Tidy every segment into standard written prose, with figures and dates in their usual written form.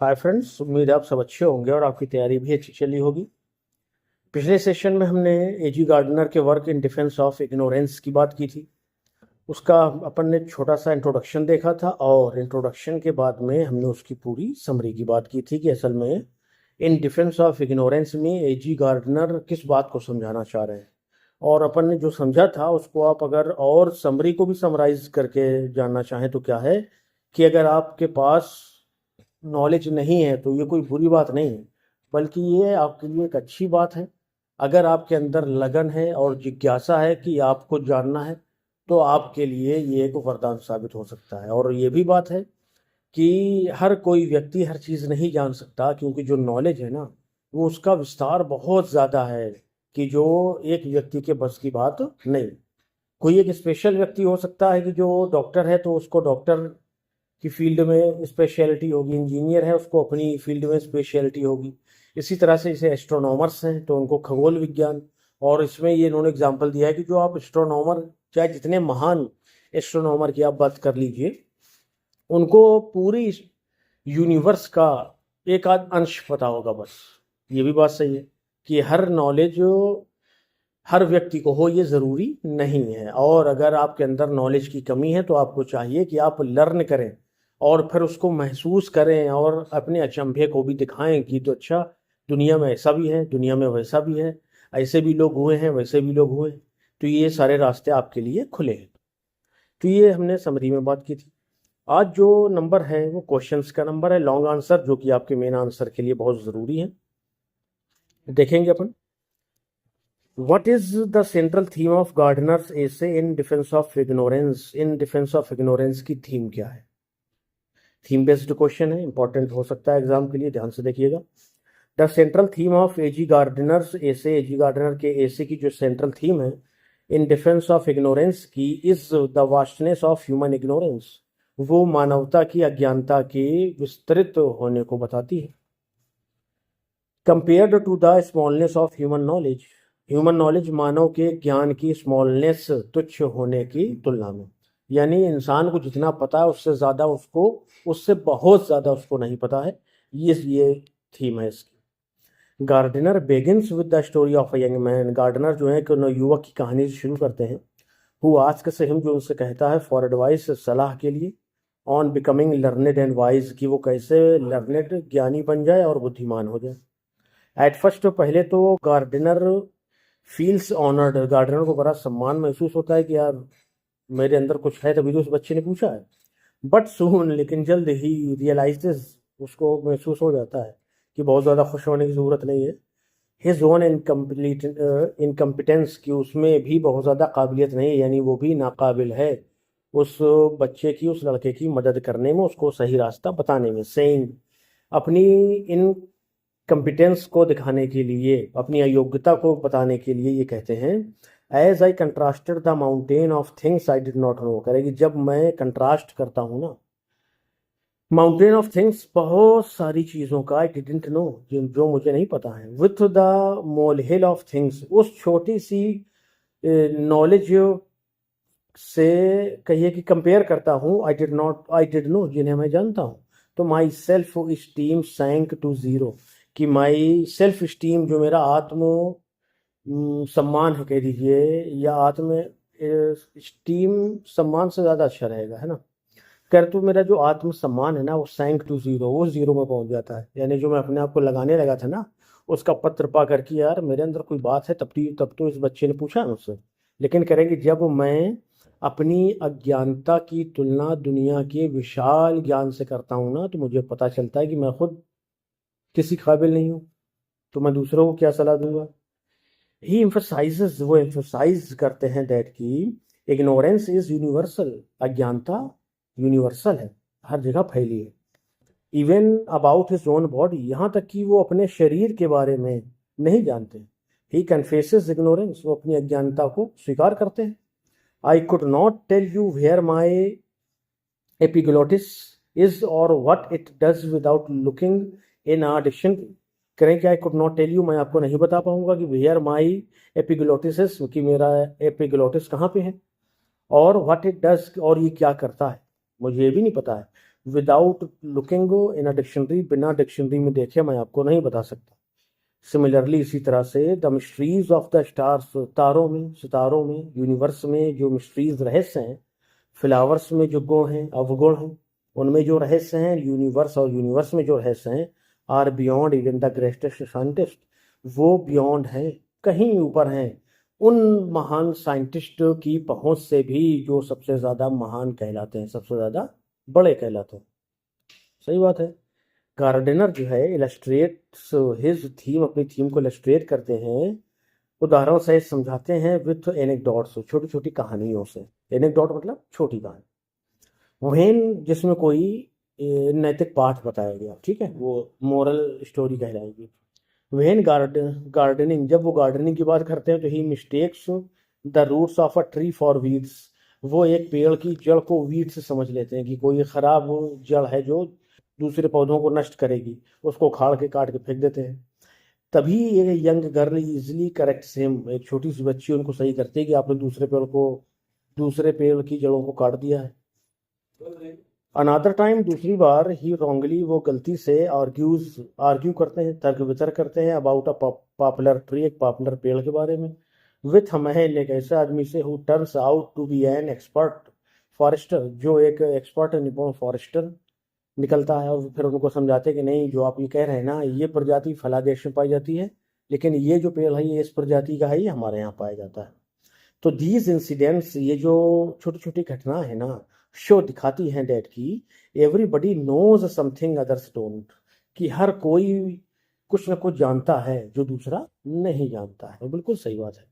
Hi friends, उम्मीद है आप सब अच्छे होंगे और आपकी तैयारी भी अच्छी चली होगी। पिछले सेशन में हमने एजी गार्डनर के work in defence of ignorance की बात की थी। उसका अपन ने छोटा सा इंट्रोडक्शन देखा था और इंट्रोडक्शन के बाद में हमने उसकी पूरी समरी की बात की थी कि असल में इन डिफेंस ऑफ इग्नोरेंस में एजी गार्डनर किस बात को समझाना चाह रहे हैं। और अपन ने जो समझा था उसको आप अगर और समरी को भी समराइज करके जानना चाहें तो क्या है कि अगर आपके पास नॉलेज नहीं है तो ये कोई बुरी बात नहीं है, बल्कि ये आपके लिए एक अच्छी बात है। अगर आपके अंदर लगन है और जिज्ञासा है कि आपको जानना है तो आपके लिए ये एक वरदान साबित हो सकता है। और ये भी बात है कि हर कोई व्यक्ति हर चीज़ नहीं जान सकता, क्योंकि जो नॉलेज है ना वो उसका विस्तार बहुत ज़्यादा है कि जो एक व्यक्ति के बस की बात नहीं। कोई एक स्पेशल व्यक्ति हो सकता है कि जो डॉक्टर है तो उसको डॉक्टर की फील्ड में स्पेशलिटी होगी, इंजीनियर है उसको अपनी फील्ड में स्पेशलिटी होगी। इसी तरह से जैसे एस्ट्रोनॉमर्स हैं तो उनको खगोल विज्ञान। और इसमें ये इन्होंने एग्जाम्पल दिया है कि जो आप एस्ट्रोनॉमर, चाहे जितने महान एस्ट्रोनॉमर की आप बात कर लीजिए, उनको पूरी यूनिवर्स का एक आध अंश पता होगा बस। ये भी बात सही है कि हर नॉलेज हर व्यक्ति को हो ये ज़रूरी नहीं है। और अगर आपके अंदर नॉलेज की कमी है तो आपको चाहिए कि आप लर्न करें और फिर उसको महसूस करें और अपने अचंभे को भी दिखाएं कि तो अच्छा, दुनिया में ऐसा भी है, दुनिया में वैसा भी है, ऐसे भी लोग हुए हैं, वैसे भी लोग हुए हैं। तो ये सारे रास्ते आपके लिए खुले हैं। तो ये हमने समरी में बात की थी। आज जो नंबर है वो क्वेश्चंस का नंबर है, लॉन्ग आंसर, जो कि आपके मेन आंसर के लिए बहुत ज़रूरी है। देखेंगे अपन What is the central theme of Gardner's essay in defense of ignorance? In defense of ignorance की थीम क्या है? थीम बेस्ड क्वेश्चन है, इंपॉर्टेंट हो सकता है एग्जाम के लिए, ध्यान से देखिएगा। The central theme of AG Gardner's essay, AG Gardner के एसे की जो सेंट्रल थीम है इन डिफेंस ऑफ इग्नोरेंस की, is the vastness of human ignorance. वो मानवता की अज्ञानता के विस्तृत होने को बताती है। Compared to the smallness of human knowledge, human knowledge मानव के ज्ञान की स्मॉलनेस, तुच्छ होने की तुलना में। यानी इंसान को जितना पता है उससे ज़्यादा उसको, उससे बहुत ज़्यादा उसको नहीं पता है। ये थीम है इसकी। Gardner begins with the story of a young man. Gardner जो है कि युवक की कहानी से शुरू करते हैं। हु आस्क्स हिम, जो उनसे कहता है, फॉर एडवाइस, सलाह के लिए, on becoming learned and wise, कि वो कैसे लर्नेड, ज्ञानी बन जाए और बुद्धिमान हो जाए। एट फर्स्ट, पहले तो गार्डनर फील्स ऑनर्ड, गार्डनर को बड़ा सम्मान महसूस होता है कि यार मेरे अंदर कुछ है तभी तो उस बच्चे ने पूछा है। बट सून, लेकिन जल्द ही, रियलाइजेस, उसको महसूस हो जाता है कि बहुत ज़्यादा खुश होने की ज़रूरत नहीं है। हिज ओन इनकम्प्लीट इनकम्पिटेंस, की उसमें भी बहुत ज़्यादा काबिलियत नहीं है, यानी वो भी नाकाबिल है उस बच्चे की, उस लड़के की मदद करने में, उसको सही रास्ता बताने में। सेइंग, अपनी इन कंपिटेंस को दिखाने के लिए, अपनी अयोग्यता को बताने के लिए ये कहते हैं, as I contrasted the mountain of things I did not know. करेगी जब मैं कंट्रास्ट करता हूँ ना, माउंटेन ऑफ थिंग्स, बहुत सारी चीज़ों का, आई डिडंट नो, जो मुझे नहीं पता है, with the mole hill of things, उस छोटी सी नॉलेज से कहिए कि कंपेयर करता हूँ, आई डिड नो, जिन्हें मैं जानता हूँ। तो my self esteem sank to zero, कि माई सेल्फ स्टीम, जो मेरा आत्म सम्मान है कह दीजिए, या आत्म स्टीम, सम्मान से ज़्यादा अच्छा रहेगा, है ना। कर, तो मेरा जो आत्म सम्मान है ना वो सैंक टू ज़ीरो, वो ज़ीरो में पहुंच जाता है। यानी जो मैं अपने आप को लगाने लगा था ना, उसका पत्र पा करके यार मेरे अंदर कोई बात है, तब तो इस बच्चे ने पूछा मुझसे। लेकिन करेंगे जब मैं अपनी अज्ञानता की तुलना दुनिया के विशाल ज्ञान से करता हूँ ना, तो मुझे पता चलता है कि मैं खुद किसी काबिल नहीं हूँ, तो मैं दूसरों को क्या सलाह दूंगा। ही एम्फसाइजेस, वो एम्फसाइज करते हैं दैट की इग्नोरेंस इज यूनिवर्सल, अज्ञानता यूनिवर्सल है, हर जगह फैली है। Even about his own body, यहाँ तक कि वो अपने शरीर के बारे में नहीं जानते। ही कन्फेसेस इग्नोरेंस, वो अपनी अज्ञानता को स्वीकार करते हैं। I could not tell you where my epiglottis is और what it does without looking in a dictionary. करें क्या, I could not tell you, मैं आपको नहीं बता पाऊंगा कि वेयर माई एपिग्लोटिस इज, कि मेरा एपिग्लोटिस कहाँ पे है, और व्हाट इट डज, और ये क्या करता है, मुझे ये भी नहीं पता है। Without looking in a dictionary, बिना डिक्शनरी में देखे मैं आपको नहीं बता सकता। सिमिलरली इसी तरह से the mysteries of the stars, सितारों में यूनिवर्स में जो मिस्ट्रीज रहस्य हैं, फ्लावर्स में जो गुण हैं अवगुण हैं उनमें जो रहस्य हैं, यूनिवर्स और यूनिवर्स में जो रहस्य हैं, are beyond even the greatest scientist, वो बियॉन्ड हैं, कहीं ऊपर हैं उन महान साइंटिस्ट की पहुंच से भी, जो सबसे ज़्यादा महान कहलाते हैं, सबसे ज़्यादा बड़े कहलाते हैं। सही बात है। गार्डनर जो है इलस्ट्रेट्स हिज थीम, अपनी थीम को इलस्ट्रेट करते हैं, उदाहरण से समझाते हैं विथ एनेक्डोट्स, छोटी छोटी कहानियों से। एनेक्डोट मतलब छोटी कहानी। वहेन जिसमें कोई नैतिक पाठ बताया गया, ठीक है, वो मोरल स्टोरी कहलाएगी। वहेन गार्डनिंग, जब वो गार्डनिंग की बात करते हैं तो he mistakes the roots of a tree for weeds, वो एक पेड़ की जड़ को वीड से समझ लेते हैं कि कोई खराब जड़ है जो दूसरे पौधों को नष्ट करेगी, उसको उखाड़ के काट के फेंक देते हैं। तभी ये young girl easily correct same, एक छोटी सी बच्ची उनको सही करती है कि आपने दूसरे पेड़ की जड़ों को काट दिया है। अनादर टाइम, दूसरी बार ही रॉन्गली, वो गलती से आर्ग्यू करते हैं, तर्क वितर्क करते हैं अबाउट अ पॉपुलर ट्री, एक पॉपुलर पेड़ के बारे में, विथ महल, एक ऐसे आदमी से who turns out to be an expert forester, जो एक एक्सपर्ट निपुण फॉरेस्टर निकलता है, और फिर उनको समझाते हैं कि नहीं, जो आप ये कह रहे हैं ना, ये प्रजाति फला देश में पाई जाती है, लेकिन ये जो पेड़ है ये इस प्रजाति का है, ये हमारे यहाँ पाया जाता है। तो दीज इंसिडेंट्स, ये जो छोटी छोटी घटना है ना, शो दिखाती हैं डेट की everybody knows something others don't, कि हर कोई कुछ ना कुछ जानता है जो दूसरा नहीं जानता है। बिल्कुल सही बात है।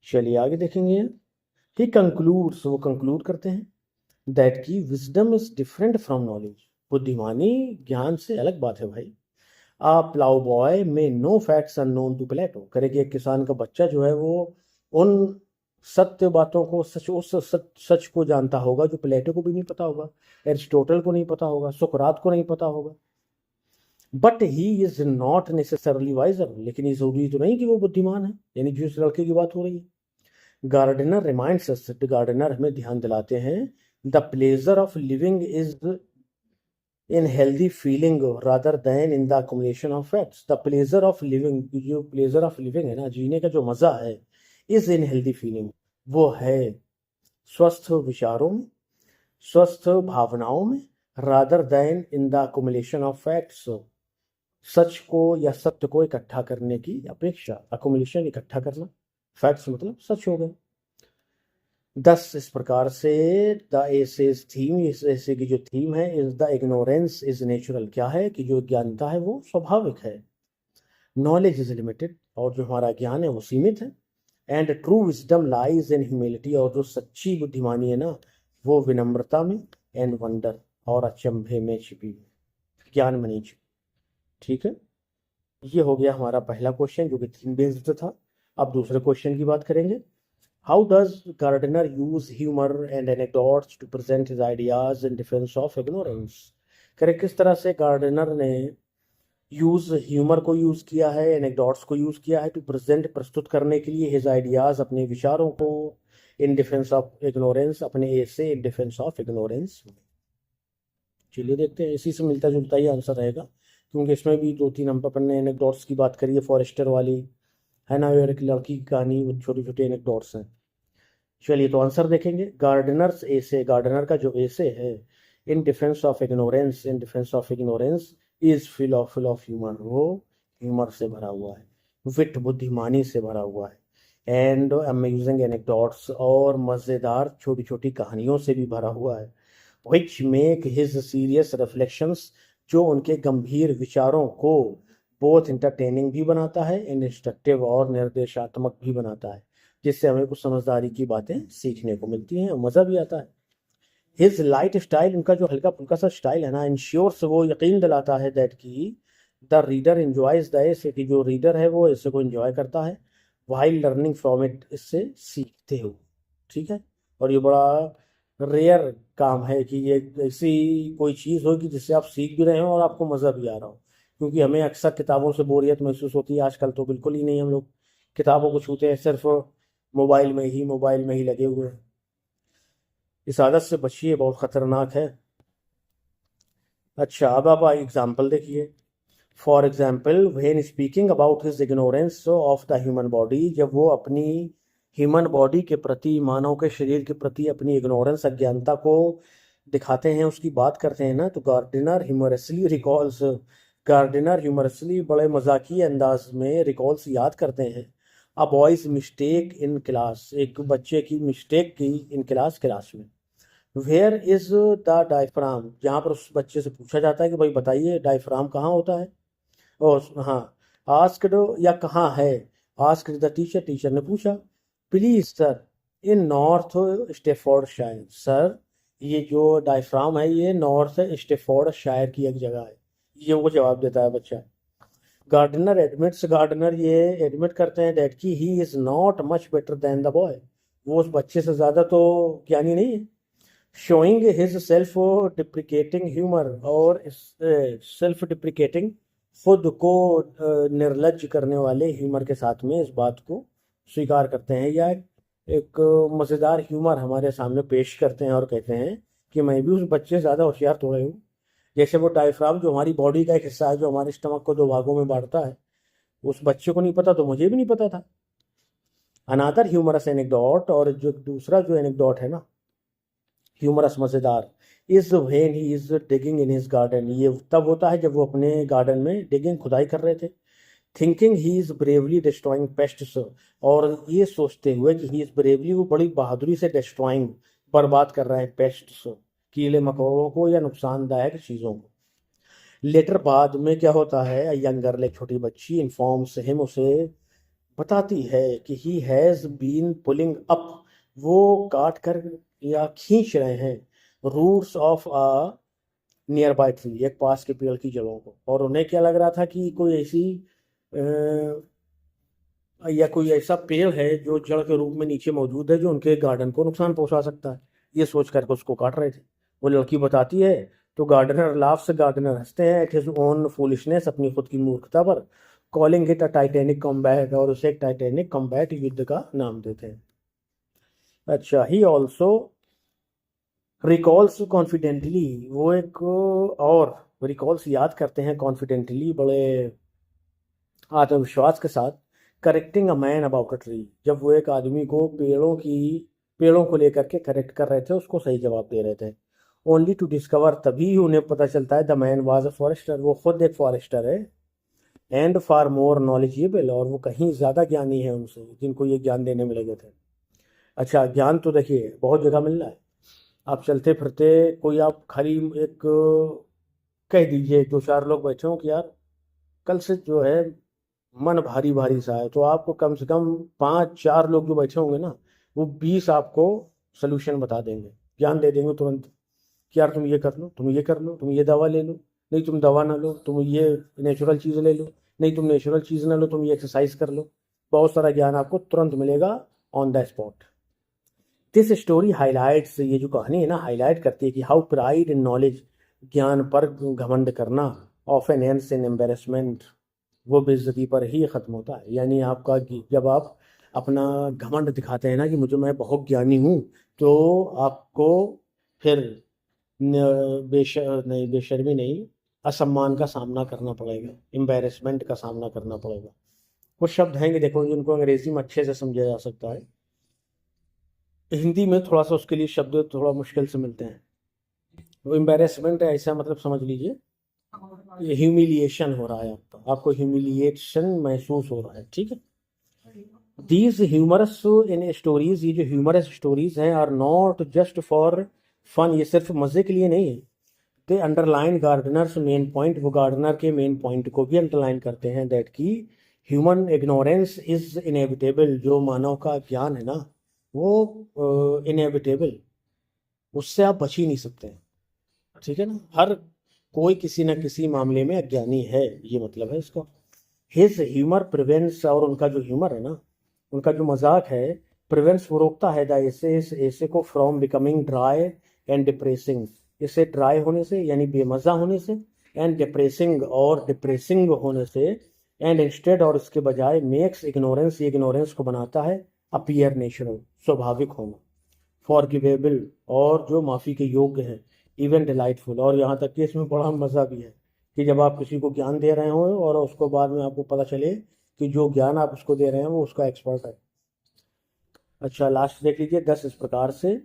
चलिए आगे देखेंगे। ही कंक्लूड्स, वो कंक्लूड करते हैं दैट की wisdom is different from knowledge, बुद्धिमानी ज्ञान से अलग बात है भाई। आ प्लाउ बॉय में नो फैक्ट्स अननोन टू प्लेटो, करे कि एक किसान का बच्चा जो है वो उन सत्य बातों को, सच को जानता होगा जो प्लेटो को भी नहीं पता होगा, एरिस्टोटल को नहीं पता होगा, सुकरात को नहीं पता होगा। But he is not necessarily wiser, लेकिन ये जरूरी तो नहीं कि वो बुद्धिमान है, यानी जिस लड़के की बात हो रही है। गार्डनर रिमाइंड्स अस, गार्डनर हमें ध्यान दिलाते हैं, the pleasure of living is in healthy feeling rather than in the accommodation of facts. The pleasure of living, जो प्लेजर ऑफ लिविंग है ना, जीने का जो मजा है, इज इन हेल्दी फीलिंग, वो है स्वस्थ विचारों में, स्वस्थ भावनाओं में, rather than in the accommodation of facts, सच को या सत्य को इकट्ठा करने की अपेक्षा। अकोमोडेशन इकट्ठा करना, फैक्ट्स मतलब सच हो गए। दस इस प्रकार से द एसेज थीम, इस ऐसे की जो थीम है, is the ignorance is natural, क्या है कि जो ज्ञानता है वो स्वाभाविक है। नॉलेज इज लिमिटेड, और जो हमारा ज्ञान है वो सीमित है। And true wisdom lies in humility, और जो सच्ची बुद्धिमानी है ना, वो विनम्रता में, एंड वंडर, और अचंभे में छिपी, ज्ञान में नहीं छिपी। ठीक है, ये हो गया हमारा पहला क्वेश्चन जो कि थीम बेस्ड था। अब दूसरे क्वेश्चन की बात करेंगे। How does Gardner use humour and anecdotes to present his ideas in defence of ignorance, करे किस तरह से गार्डनर ने ह्यूमर को यूज किया है, एनेक्डोट्स को यूज किया है, टू प्रेजेंट, प्रस्तुत करने के लिए, हिज आइडियाज, अपने विचारों को, इन डिफेंस ऑफ इग्नोरेंस, अपने ऐसे इन डिफेंस ऑफ इग्नोरेंस। चलिए देखते हैं, इसी से मिलता जुलता ही आंसर रहेगा, क्योंकि इसमें भी दो तीन हम अपन ने एनेक्डोट्स की बात करी है, फॉरेस्टर वाली है ना, और एक लड़की की कहानी, वो छोटे छोटे एनेक्डोट्स हैं। चलिए तो आंसर देखेंगे। गार्डनर्स एसे, गार्डनर का जो एसे है, in defence of ignorance, in defence of ignorance is full of humour, वो ह्यूमर से भरा हुआ है, विट, बुद्धिमानी से भरा हुआ है, एंड अमेजिंग एनेक्डोट्स, और मज़ेदार छोटी छोटी कहानियों से भी भरा हुआ है, which make his serious reflections, जो उनके गंभीर विचारों को बोथ इंटरटेनिंग भी बनाता है, एंड इंस्ट्रक्टिव, और निर्देशात्मक भी बनाता है, जिससे हमें कुछ समझदारी की बातें सीखने को मिलती हैं और मज़ा भी आता है। हिज लाइट स्टाइल, उनका जो हल्का फुल्का सा स्टाइल है ना, इंश्योर्स, वो यकीन दिलाता है दैट की द रीडर एंजॉयज द ऐसे, कि जो रीडर है वो इससे को एंजॉय करता है, वाइल लर्निंग फ्रॉम इट, इससे सीखते हो। ठीक है, और ये बड़ा रेयर काम है कि ये ऐसी कोई चीज़ हो कि जिससे आप सीख भी रहे हो और आपको मज़ा भी आ रहा हो, क्योंकि हमें अक्सर किताबों से बोरियत महसूस होती है। आजकल तो बिल्कुल ही नहीं हम लोग किताबों को छूते हैं, सिर्फ मोबाइल में ही लगे हुए हैं। इस आदत से बचिए, बहुत खतरनाक है। अच्छा, अब आप एग्जाम्पल देखिए। For example, when speaking about his ignorance of the human body, जब वो अपनी ह्यूमन बॉडी के प्रति, मानव के शरीर के प्रति अपनी इग्नोरेंस, अज्ञानता को दिखाते हैं, उसकी बात करते हैं ना, तो गार्डिनर ह्यूमरसली बड़े मजाकी अंदाज में रिकॉल्स याद करते हैं अ बॉयज मिस्टेक इन क्लास, एक बच्चे की मिस्टेक की इन क्लास में। वेयर इज द डायफ्राम, जहाँ पर उस बच्चे से पूछा जाता है कि भाई बताइए डायफ्राम कहाँ होता है। और हाँ, आस्क्ड, या कहाँ है, आस्क्ड द टीचर, टीचर ने पूछा। Please sir, in North Staffordshire, sir ये जो डायफ्राम है ये नॉर्थ स्टेफोर्डशायर की एक जगह है, ये वो जवाब देता है बच्चा। गार्डनर ये एडमिट करते हैं दैट कि ही is not much better than the boy, वो उस बच्चे से ज़्यादा तो ज्ञानी नहीं है। Showing his self deprecating humour, और सेल्फ डिप्रिकेटिंग, खुद को निर्लज करने वाले ह्यूमर के साथ में इस बात को स्वीकार करते हैं, या एक मज़ेदार ह्यूमर हमारे सामने पेश करते हैं और कहते हैं कि मैं भी उस बच्चे से ज़्यादा होशियार थोड़े हूँ। जैसे वो डायफ्राम जो हमारी बॉडी का एक हिस्सा है, जो हमारे स्टमक को दो भागों में बांटता है, उस बच्चे को नहीं पता तो मुझे भी नहीं पता था। अनादर ह्यूमरस एनेक्डोट, और जो दूसरा जो एनेक्डोट है ना, ह्यूमरस मज़ेदार, is when he is digging in his garden, ये तब होता है जब वो अपने गार्डन में डिगिंग, खुदाई कर रहे थे। Thinking he is bravely destroying pests, और ये सोचते हुए कि ही इज ब्रेवली, वो बड़ी बहादुरी से डिस्ट्रॉइंग, बर्बाद कर रहे हैं, पेस्ट्स, कीड़े मकोड़ों को या नुकसानदायक चीज़ों को। लेटर बाद में क्या होता है, यंग गर्ल, एक छोटी बच्ची, इन्फॉर्म्स हिम, उसे बताती है कि he has been pulling up, वो काट कर या खींच रहे हैं, roots of a nearby tree, एक पास के पेड़ की जड़ों को। और उन्हें क्या लग रहा था कि कोई ऐसी या कोई ऐसा पेड़ है जो जड़ के रूप में नीचे मौजूद है, जो उनके गार्डन को नुकसान पहुंचा सकता है, ये सोच करके उसको काट रहे थे। वो लड़की बताती है तो गार्डनर लाफ्स, गार्डनर हंसते हैं एट हिज ओन फूलिशनेस, अपनी खुद की मूर्खता पर, calling it a Titanic combat, और उसे एक टाइटैनिक कॉम्बैट, युद्ध का नाम देते हैं। अच्छा, ही ऑल्सो रिकॉल्स कॉन्फिडेंटली, वो एक और रिकॉल्स याद करते हैं कॉन्फिडेंटली, बड़े आत्मविश्वास के साथ, correcting a man about a tree, जब वो एक आदमी को पेड़ों को लेकर के करेक्ट कर रहे थे, उसको सही जवाब दे रहे थे। ओनली टू डिस्कवर, तभी उन्हें पता चलता है the man was a forester, वो खुद एक फॉरेस्टर है। एंड फार मोर नॉलेजेबल, और वो कहीं ज़्यादा ज्ञानी है उनसे, जिनको ये ज्ञान देने में लगे थे। अच्छा, ज्ञान तो देखिए बहुत जगह मिल रहा है। आप चलते फिरते, कोई आप खाली एक कह दीजिए, दो चार लोग बैठे हों कि यार कल से जो है मन भारी भारी सा है, तो आपको कम से कम पांच चार लोग जो बैठे होंगे ना, वो 20 आपको सोल्यूशन बता देंगे, ज्ञान दे देंगे तुरंत कि यार तुम ये कर लो, तुम ये कर लो, तुम ये दवा ले लो, नहीं तुम दवा ना लो, तुम ये नेचुरल चीज़ ले लो, नहीं तुम नेचुरल चीज़ ना लो, तुम ये एक्सरसाइज कर लो। बहुत सारा ज्ञान आपको तुरंत मिलेगा on the spot. This story highlights, ये जो कहानी है ना, हाईलाइट करती है कि हाउ प्राइड इन नॉलेज, ज्ञान पर घमंड करना, often ends in embarrassment, वो बेइज्जती पर ही ख़त्म होता है। यानी आपका जब आप अपना घमंड दिखाते हैं ना कि मुझे, मैं बहुत ज्ञानी हूँ, तो आपको फिर नहीं, बेशर्मी नहीं, असम्मान का सामना करना पड़ेगा, एम्बेरसमेंट का सामना करना पड़ेगा। कुछ शब्द हैं कि देखो जिनको अंग्रेजी में अच्छे से समझा जा सकता है, हिंदी में थोड़ा सा उसके लिए शब्द थोड़ा मुश्किल से मिलते हैं। वो एम्बेरसमेंट है, ऐसा मतलब समझ लीजिए ये ह्यूमिलिएशन हो रहा है, आपको ह्यूमिलिएशन महसूस हो रहा है, ठीक है। दीज ह्यूमरस इन स्टोरीज, ये जो ह्यूमरस स्टोरीज हैं, are not just for fun, ये सिर्फ मज़े के लिए नहीं है। They underline Gardner's main point, वो गार्डनर के मेन पॉइंट को भी अंडरलाइन करते हैं, दैट की ह्यूमन इग्नोरेंस इज इनएविटेबल, जो मानव का ज्ञान है ना, वो इनएविटेबल, उससे आप बच ही नहीं सकते, ठीक है ना। हर कोई किसी न किसी मामले में अज्ञानी है, ये मतलब है इसका। हिज ह्यूमर प्रिवेंट्स, और उनका जो ह्यूमर है ना, उनका जो मजाक है, प्रिवेंट्स, वो रोकता है द ऐसे, इस ऐसे को, from becoming dry and depressing, इसे ड्राई होने से यानी बेमज़ा होने से, एंड डिप्रेसिंग, और डिप्रेसिंग होने से, एंड इंस्टेड, और इसके बजाय, मेक्स इग्नोरेंस, ये इग्नोरेंस को बनाता है अपीयर नेचुरल, स्वाभाविक होना। फॉरगिवेबल और जो माफ़ी के योग्य है, इवन डिलाइटफुल, और यहाँ तक कि इसमें बड़ा मज़ा भी है कि जब आप किसी को ज्ञान दे रहे हो और उसको बाद में आपको पता चले कि जो ज्ञान आप उसको दे रहे हैं वो उसका एक्सपर्ट है। अच्छा, लास्ट देख लीजिए, 10 इस प्रकार से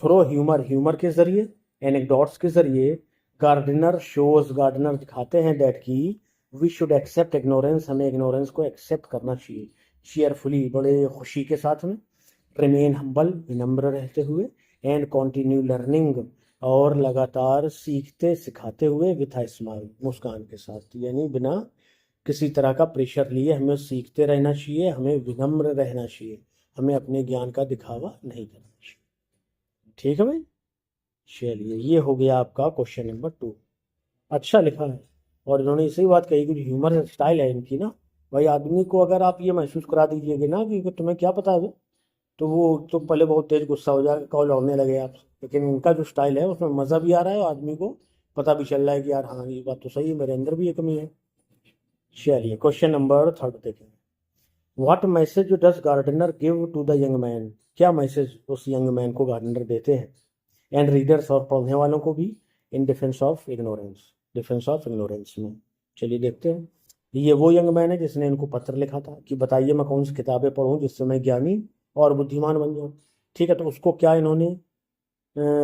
थ्रो ह्यूमर, ह्यूमर के जरिए, एनेक्डोट्स के जरिए, गार्डनर दिखाते हैं दैट की वी शुड एक्सेप्ट इग्नोरेंस, हमें इग्नोरेंस को एक्सेप्ट करना चाहिए, cheerfully, बड़े खुशी के साथ में, रिमेन हम्बल, विनम्र रहते हुए, एंड कंटिन्यू लर्निंग, और लगातार सीखते सिखाते हुए, विथ अ स्माइल, मुस्कान के साथ, यानी बिना किसी तरह का प्रेशर लिए हमें सीखते रहना चाहिए, हमें विनम्र रहना चाहिए, हमें अपने ज्ञान का दिखावा नहीं करना चाहिए। ठीक है भाई, चलिए ये हो गया आपका क्वेश्चन नंबर 2। अच्छा लिखा है, और इन्होंने इसी बात कही कि ह्यूमर स्टाइल है इनकी ना भाई, आदमी को अगर आप ये महसूस करा दीजिएगा ना कि तुम्हें क्या पता है, तो वो तो पहले बहुत तेज गुस्सा हो जाएगा, कॉल लड़ने लगे आपसे, लेकिन इनका जो स्टाइल है उसमें मज़ा भी आ रहा है और आदमी को पता भी चल रहा है कि यार हाँ ये बात तो सही है, मेरे अंदर भी ये कमी है। चलिए क्वेश्चन नंबर 3 देखेंगे। What message does Gardner give to the young man, क्या मैसेज उस यंग मैन को गार्डनर देते हैं, एंड रीडर्स, और पढ़ने वालों को भी, in defence of ignorance, defence of ignorance में। चलिए देखते हैं। ये वो यंग मैन है जिसने इनको पत्र लिखा था कि बताइए मैं कौन सी किताबें पढ़ूं जिससे मैं ज्ञानी और बुद्धिमान बन जाऊं। ठीक है, तो उसको क्या इन्होंने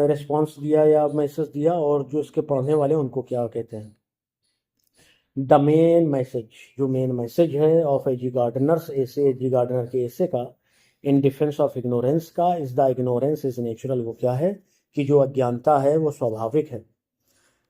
रिस्पॉन्स दिया या मैसेज दिया, और जो इसके पढ़ने वाले हैं उनको क्या कहते हैं। द मेन मैसेज, जो मेन मैसेज है ऑफ एजी गार्डनर्स ऐसे, एजी गार्डनर के ऐसे का, इन डिफेंस ऑफ इग्नोरेंस का, is the ignorance is natural, वो क्या है कि जो अज्ञानता है वो स्वाभाविक है।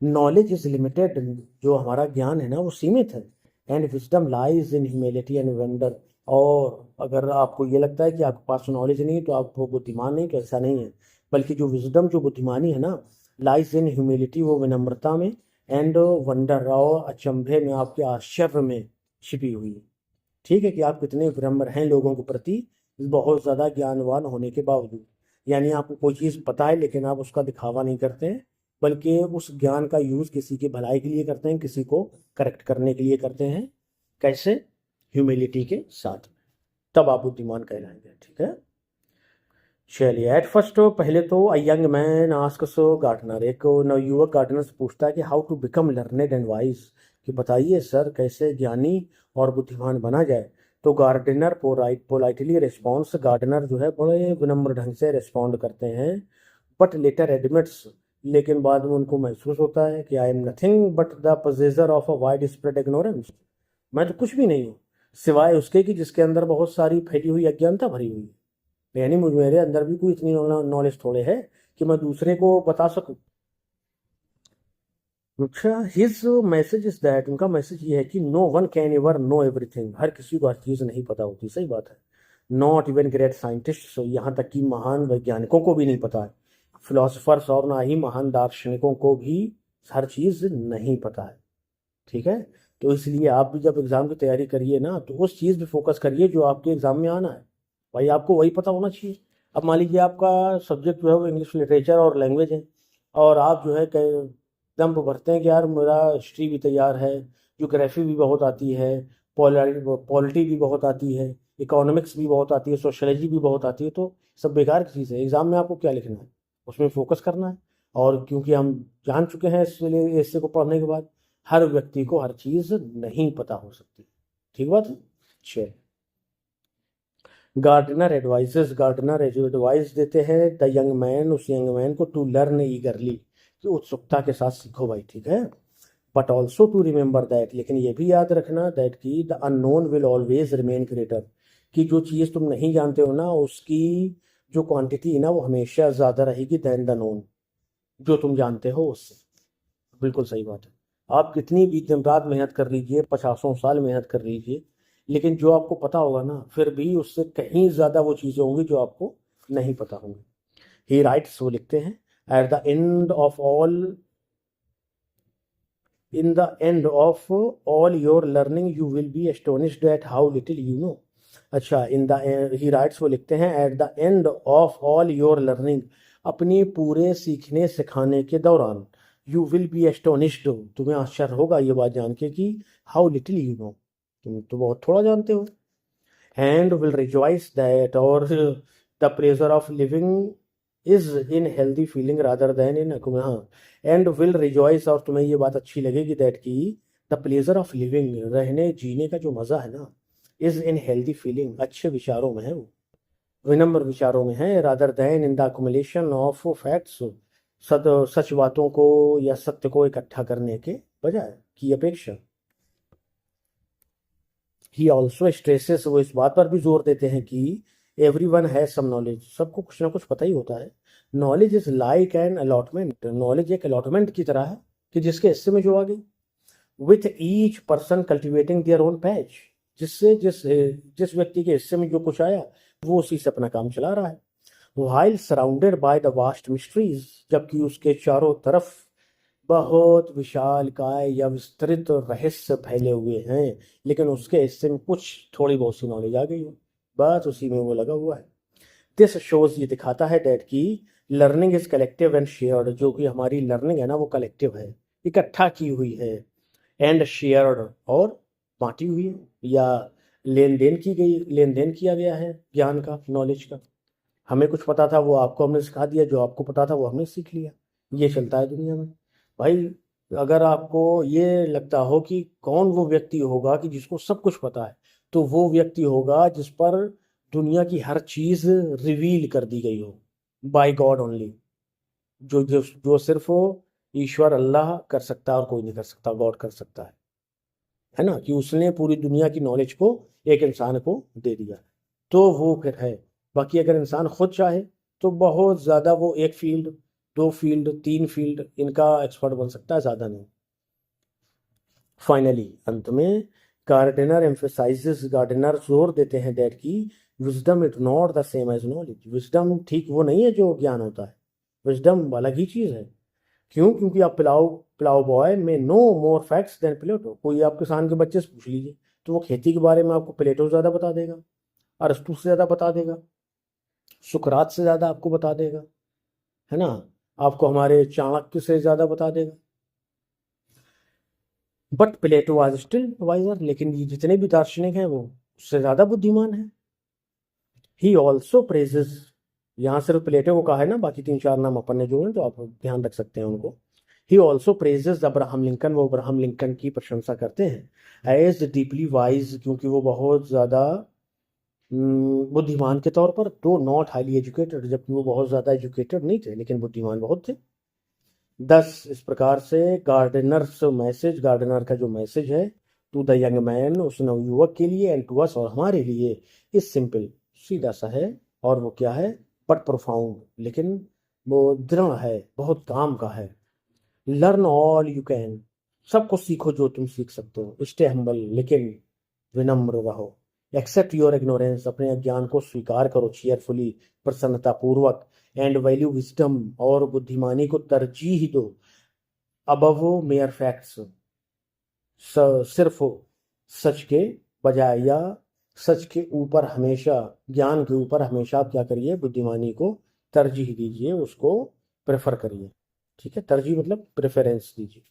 नॉलेज इज लिमिटेड, जो हमारा ज्ञान है ना वो सीमित है। And wisdom lies in humility and wonder, और अगर आपको ये लगता है कि आपके पास नॉलेज नहीं तो आप वो बुद्धिमान नहीं, तो ऐसा नहीं है, बल्कि जो विजडम, जो बुद्धिमानी है ना, लाइज इन ह्यूमिलिटी, वो विनम्रता में, एंड वंडर, और अचंभे में, आपके आश्चर्य में छिपी हुई है। ठीक है, कि आप कितने विनम्र हैं लोगों के प्रति, बहुत ज़्यादा ज्ञानवान होने के बावजूद। यानी आपको कोई चीज़ पता है लेकिन आप उसका दिखावा नहीं करते हैं, बल्कि उस ज्ञान का यूज़ किसी की भलाई के लिए करते हैं, किसी को करेक्ट करने के लिए करते हैं। कैसे? ह्यूमिलिटी के साथ, तब आप बुद्धिमान कहलाएंगे। ठीक है, चलिए एट फर्स्ट, पहले तो a young man asks Gardner, एक नवयुवक गार्डनर से पूछता है कि how to become learned and wise, कि बताइए सर कैसे ज्ञानी और बुद्धिमान बना जाए। तो गार्डनर पोलाइटली रिस्पॉन्स, गार्डनर जो है बड़े विनम्र ढंग से रिस्पॉन्ड करते हैं, बट लेटर एडमिट्स, लेकिन बाद में उनको महसूस होता है कि I am nothing but the possessor of a wide spread ignorance, मैं तो कुछ भी नहीं हूँ सिवाय उसके कि जिसके अंदर बहुत सारी फैली हुई अज्ञानता भरी हुई है। यानी मुझ मेरे अंदर भी कोई इतनी नॉलेज थोड़े है कि मैं दूसरे को बता सकूं। अच्छा, हिज मैसेज इज दैट, उनका मैसेज ये है कि no one can ever know everything, हर किसी को हर चीज़ नहीं पता होती, सही बात है। नॉट इवन ग्रेट साइंटिस्ट, यहाँ तक कि महान वैज्ञानिकों को भी नहीं पता है, फिलोसफर्स, और ना ही महान दार्शनिकों को भी हर चीज़ नहीं पता है। ठीक है, तो इसलिए आप भी जब एग्ज़ाम की तैयारी करिए ना, तो उस चीज़ पे फोकस करिए जो आपके एग्ज़ाम में आना है, भाई आपको वही पता होना चाहिए। अब मान लीजिए आपका सब्जेक्ट जो है वो इंग्लिश लिटरेचर और लैंग्वेज है, और आप जो है दम भरते हैं कि यार मेरा हिस्ट्री भी तैयार है, ज्योग्राफी भी बहुत आती है, पॉलिटी भी बहुत आती है, इकोनॉमिक्स भी बहुत आती है, सोशोलॉजी भी बहुत आती है, तो सब बेकार की चीज़ है। एग्ज़ाम में आपको क्या लिखना है, उसमें फोकस करना है। और क्योंकि हम जान चुके हैं इसलिए इससे को पढ़ने के बाद, हर व्यक्ति को हर चीज़ नहीं पता हो सकती। ठीक बात है। चलिए, गार्डनर एडवाइजेस, गार्डनर एडवाइस देते हैं द यंग मैन, उस यंग मैन को, टू लर्न ईगरली, कि उत्सुकता के साथ सीखो भाई। ठीक है, but also to remember that, लेकिन ये भी याद रखना दैट की the unknown will always remain greater, कि जो चीज़ तुम नहीं जानते हो ना उसकी जो क्वांटिटी है ना वो हमेशा ज़्यादा रहेगी देन द नोन, जो तुम जानते हो उससे। बिल्कुल सही बात है। आप कितनी भी दिन रात मेहनत कर लीजिए, 50 साल मेहनत कर लीजिए, लेकिन जो आपको पता होगा ना फिर भी उससे कहीं ज़्यादा वो चीज़ें होंगी जो आपको नहीं पता होंगी। ही राइट्स, वो लिखते हैं, at the end of all, in the end of all your learning you will be astonished at how little you know. अच्छा, इन द, ही राइट्स, वो लिखते हैं, at the end of all your learning, अपने पूरे सीखने सिखाने के दौरान, यू विल बी एस्टोनिश्ड, तुम्हें आश्चर्य होगा ये बात जान के कि हाउ लिटिल यू नो, तुम तो बहुत थोड़ा जानते हो। एंड विल रिजॉइस दैट, और the pleasure of living is in healthy feeling rather than in, हाँ, एंड विल रिजॉइस, और तुम्हें ये बात अच्छी लगेगी दैट की द प्लेजर ऑफ लिविंग, रहने जीने का जो मजा है ना, इज इन हेल्दी फीलिंग, अच्छे विचारों में है वो, विनम्र विचारों में है, rather than in the accumulation of facts, सद सच बातों को या सत्य को इकट्ठा करने के बजाय की अपेक्षा। ही ऑल्सो स्ट्रेसेस, वो इस बात पर भी जोर देते हैं कि everyone has some knowledge, सबको कुछ ना कुछ पता ही होता है। Knowledge is like an allotment, knowledge एक अलॉटमेंट की तरह है कि जिसके हिस्से में जो आ गई। With each person cultivating their own patch, जिससे जिस व्यक्ति के हिस्से में जो कुछ आया वो उसी से अपना काम चला रहा है। while surrounded by the vast mysteries, जबकि उसके चारों तरफ बहुत विशाल काय या विस्तृत रहस्य फैले हुए हैं, लेकिन उसके हिस्से में कुछ थोड़ी बहुत सी नॉलेज आ गई हो, बस उसी में वो लगा हुआ है। दिस शोज, ये दिखाता है दैट की learning is collective and shared, जो कि हमारी लर्निंग है ना वो कलेक्टिव है, इकट्ठा की हुई है, एंड शेयर्ड, और बांटी हुई है, या लेन देन किया गया है ज्ञान का, नॉलेज का। हमें कुछ पता था वो आपको हमने सिखा दिया, जो आपको पता था वो हमने सीख लिया, ये चलता है दुनिया में भाई। अगर आपको ये लगता हो कि कौन वो व्यक्ति होगा कि जिसको सब कुछ पता है, तो वो व्यक्ति होगा जिस पर दुनिया की हर चीज रिवील कर दी गई हो बाय गॉड ओनली, जो जो जो सिर्फ वो ईश्वर अल्लाह कर सकता है और कोई नहीं कर सकता, गॉड कर सकता है ना, कि उसने पूरी दुनिया की नॉलेज को एक इंसान को दे दिया, तो वो फिर है। बाकी अगर इंसान खुद चाहे तो बहुत ज़्यादा वो एक फील्ड, दो फील्ड, तीन फील्ड इनका एक्सपर्ट बन सकता है, ज़्यादा नहीं। फाइनली अंत में गार्डनर जोर देते हैं दैट की wisdom is not the same as knowledge, wisdom ठीक वो नहीं है जो ज्ञान होता है, विजडम अलग ही चीज़ है। क्यों? क्योंकि आप प्लाउ प्लाउ बॉय में नो मोर फैक्ट्स देन प्लेटो, कोई आप किसान के बच्चे से पूछ लीजिए तो वो खेती के बारे में आपको प्लेटो ज़्यादा बता देगा, अरस्तु से ज़्यादा बता देगा, सुकरात से ज़्यादा आपको बता देगा, है ना, आपको हमारे चाणक्य से ज़्यादा बता देगा। But Plato was still wiser, लेकिन ये जितने भी दार्शनिक हैं वो उससे ज़्यादा बुद्धिमान है। ही ऑल्सो प्रेजेस, यहाँ सिर्फ प्लेटो को कहा है ना, बाकी तीन चार नाम अपन ने जो है तो आप ध्यान रख सकते हैं उनको। He also praises Abraham Lincoln, वो अब्राहम लिंकन की प्रशंसा करते हैं एज डीपली वाइज, क्योंकि वो बहुत ज़्यादा बुद्धिमान के तौर पर, तो नॉट हाईली एजुकेटेड, जबकि वो बहुत ज़्यादा एजुकेटेड नहीं थे लेकिन बुद्धिमान बहुत थे। दस इस प्रकार से गार्डनर का जो मैसेज है टू द यंग मैन, उस नवयुवक के लिए, एंड टू अस, और हमारे लिए, इस सिंपल, सीधा सा है, और वो क्या है, बट प्रोफाउंड, लेकिन वो दृढ़ है, बहुत काम का है। लर्न ऑल यू कैन, सबको सीखो जो तुम सीख सकते हो, स्टे हम्बल, लेकिन विनम्र रहो। एक्सेप्ट योर इग्नोरेंस, अपने अज्ञान को स्वीकार करो चीयरफुली, प्रसन्नता पूर्वक। एंड वैल्यू विजडम, और बुद्धिमानी को तरजीह दो अबव मेयर फैक्ट्स, सिर्फ सच के बजाय, या सच के ऊपर हमेशा, ज्ञान के ऊपर हमेशा आप क्या करिए, बुद्धिमानी को तरजीह दीजिए, उसको प्रेफर करिए। ठीक है, तरजीह मतलब प्रेफरेंस दीजिए।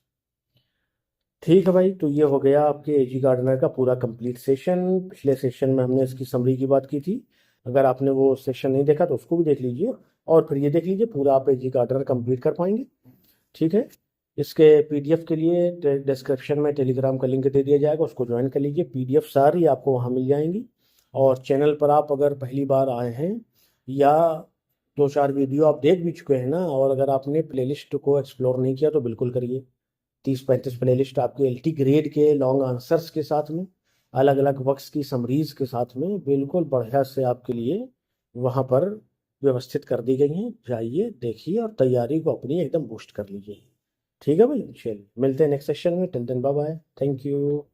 ठीक है भाई, तो ये हो गया आपके एजी गार्डनर का पूरा कंप्लीट सेशन। पिछले सेशन में हमने इसकी समरी की बात की थी, अगर आपने वो सेशन नहीं देखा तो उसको भी देख लीजिए, और फिर ये देख लीजिए, पूरा आप एजी गार्डनर कंप्लीट कर पाएंगे। ठीक है, इसके पीडीएफ के लिए डिस्क्रिप्शन में टेलीग्राम का लिंक दे दिया जाएगा, उसको ज्वाइन कर लीजिए, पीडीएफ सारी आपको वहाँ मिल जाएंगी। और चैनल पर आप अगर पहली बार आए हैं, या दो चार वीडियो आप देख भी चुके हैं ना, और अगर आपने प्लेलिस्ट को एक्सप्लोर नहीं किया तो बिल्कुल करिए। 30-35 प्लेलिस्ट आपके एलटी ग्रेड के लॉन्ग आंसर्स के साथ में, अलग अलग वर्क्स की समरीज के साथ में, बिल्कुल बढ़िया से आपके लिए वहाँ पर व्यवस्थित कर दी गई हैं। जाइए, देखिए, और तैयारी को अपनी एकदम बूस्ट कर लीजिए। ठीक है भाई, चलिए मिलते हैं नेक्स्ट सेशन में, till then bye bye, thank you.